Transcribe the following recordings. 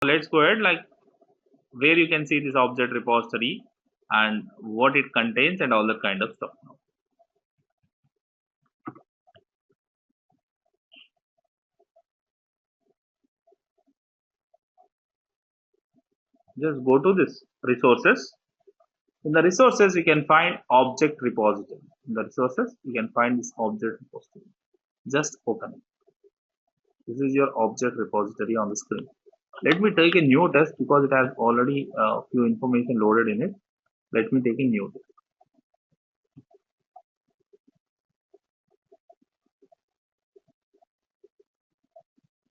let's go ahead, like where you can see this object repository and what it contains and all that kind of stuff. Just go to this resources. In the resources, you can find object repository. In the resources, you can find this object repository. Just open it. This is your object repository on the screen. Let me take a new test because it has already a few information loaded in it. Let me take a new test.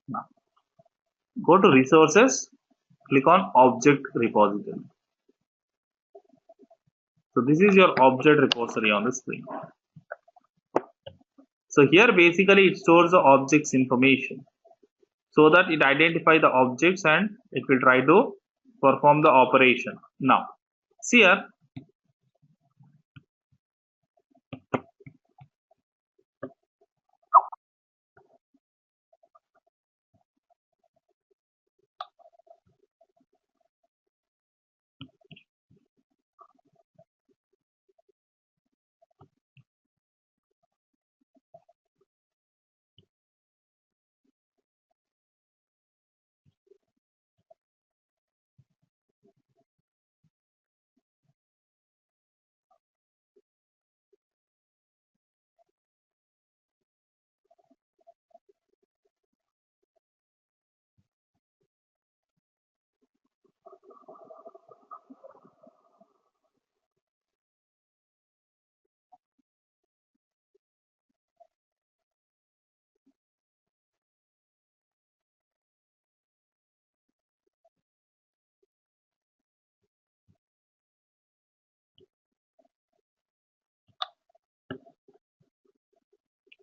Now, go to resources, click on object repository. So this is your object repository on the screen. So here basically it stores the objects information so that it identifies the objects and it will try to perform the operation. Now, see here,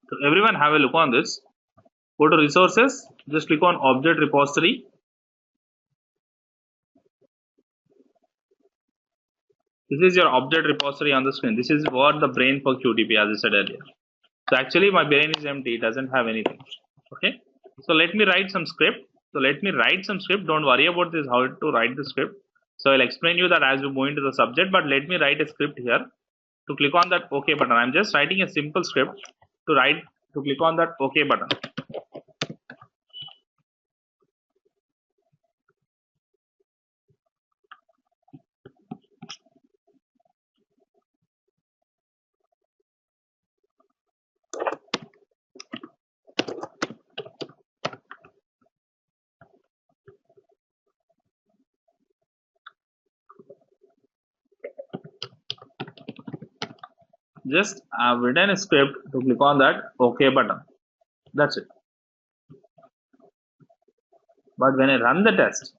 so everyone have a look on this. Go to resources, just click on object repository. This is your object repository on the screen. This is what the brain for Qtp, as I said earlier. So actually my brain is empty, it doesn't have anything. Okay. So let me write some script. Don't worry about this, how to write the script. So I'll explain you that as we move into the subject, but let me write a script here. To click on that OK button, I'm just writing a simple script to click on that OK button. Just I've written a script to click on that OK button. That's it. But when I run the test,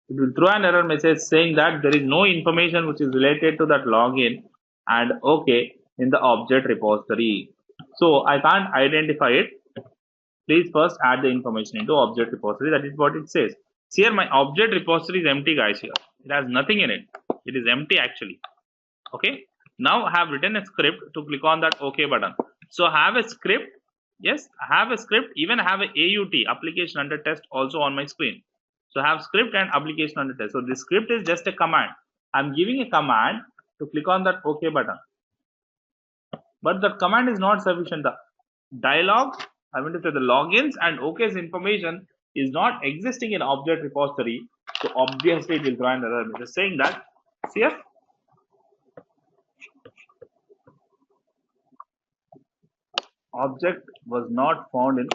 it will throw an error message saying that there is no information which is related to that login and OK in the object repository. So I can't identify it. Please first add the information into object repository. That is what it says. See here, my object repository is empty, guys. Here it has nothing in it. It is empty actually. Okay. Now I have written a script to click on that OK button. So I have a script. Yes, I have a script. Even I have a AUT, application under test, also on my screen. So I have script and application under test. So this script is just a command. I'm giving a command to click on that OK button. But the command is not sufficient. The dialog, I mean to say the logins and OK's information is not existing in object repository. So obviously it will throw an error message saying that, see here, object was not found in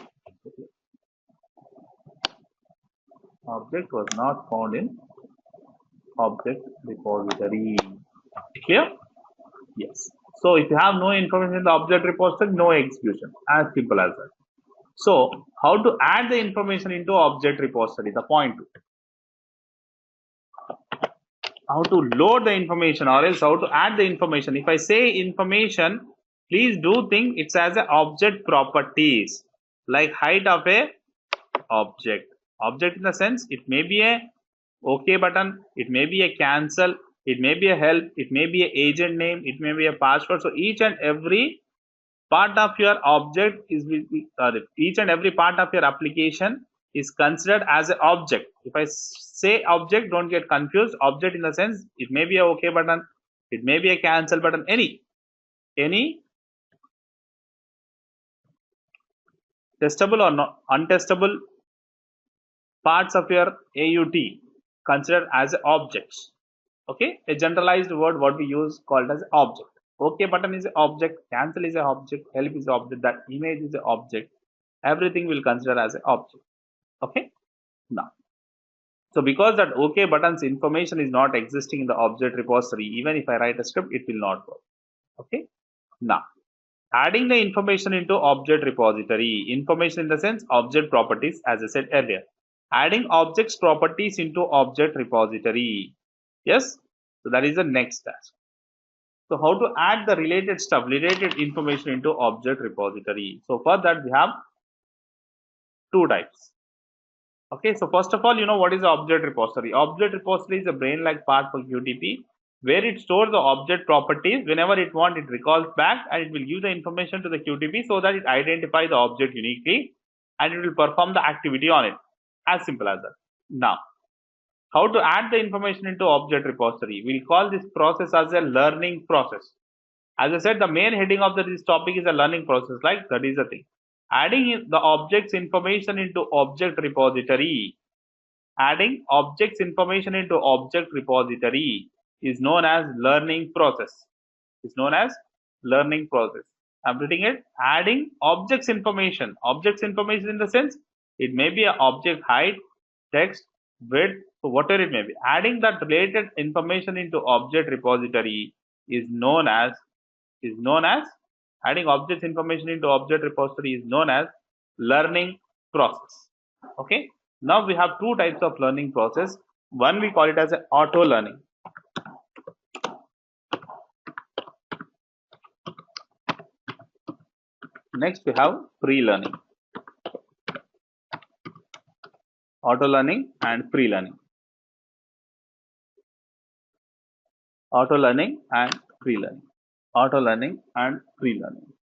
object repository. Clear? Yes. So if you have no information in the object repository, no execution. As simple as that. So how to add the information into object repository? The point. How to load the information or else how to add the information. If I say information, please do think it's as a object properties, like height of a object. Object in the sense it may be a OK button, it may be a cancel, it may be a help, it may be a agent name, it may be a password. So each and every part of your object is each and every part of your application is considered as an object. If I say object, don't get confused. Object in the sense it may be a OK button, it may be a cancel button, any testable or not untestable parts of your AUT considered as objects. Okay, a generalized word what we use called as object. OK button is an object, cancel is an object, help is an object, that image is an object. Everything will consider as an object. Okay, now so because that OK button's information is not existing in the object repository, even if I write a script, it will not work. Okay, now adding the information into object repository, information in the sense object properties, as I said earlier, adding objects properties into object repository. Yes, so that is the next task. So how to add the related stuff, related information into object repository? So for that we have two types. Okay, so first of all, you know what is the object repository? Object repository is a brain-like part for Qtp, where it stores the object properties. Whenever it wants, it recalls back and it will give the information to the Qtp so that it identifies the object uniquely and it will perform the activity on it. As simple as that. Now, how to add the information into object repository? We'll call this process as a learning process. As I said, the main heading of this topic is a learning process, like that is the thing. Adding the objects information into object repository. Adding objects information into object repository is known as learning process. Is known as learning process. I'm reading it. Adding objects information. Objects information in the sense it may be an object height, text, width, so whatever it may be. Adding that related information into object repository is known as adding objects information into object repository is known as learning process. Okay, now we have two types of learning process. One we call it as auto learning. Next we have pre-learning. Auto learning and pre-learning. Auto learning and pre-learning. Auto learning and pre-learning.